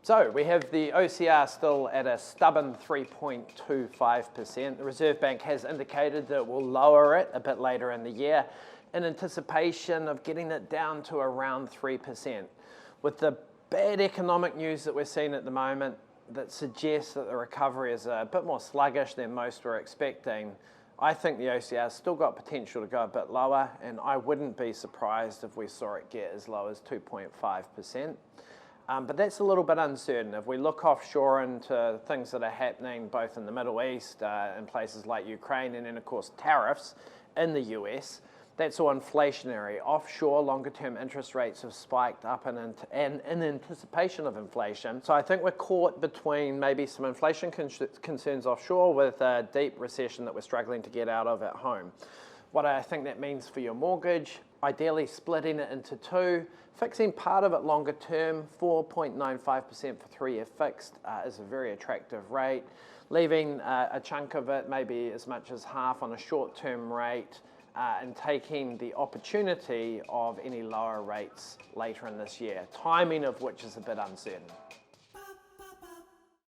So we have the OCR still at a stubborn 3.25%. The Reserve Bank has indicated that it will lower it a bit later in the year in anticipation of getting it down to around 3%. With the bad economic news that we're seeing at the moment that suggests that the recovery is a bit more sluggish than most were expecting, I think the OCR's still got potential to go a bit lower, and I wouldn't be surprised if we saw it get as low as 2.5%. But that's a little bit uncertain. If we look offshore into things that are happening both in the Middle East, in places like Ukraine, and then of course tariffs in the US, that's all inflationary. Offshore, longer-term interest rates have spiked up in anticipation of inflation. So I think we're caught between maybe some inflation concerns offshore with a deep recession that we're struggling to get out of at home. What I think that means for your mortgage, ideally splitting it into two, fixing part of it longer term, 4.95% for 3-year fixed is a very attractive rate. Leaving a chunk of it, maybe as much as half on a short-term rate, and taking the opportunity of any lower rates later in this year, timing of which is a bit uncertain.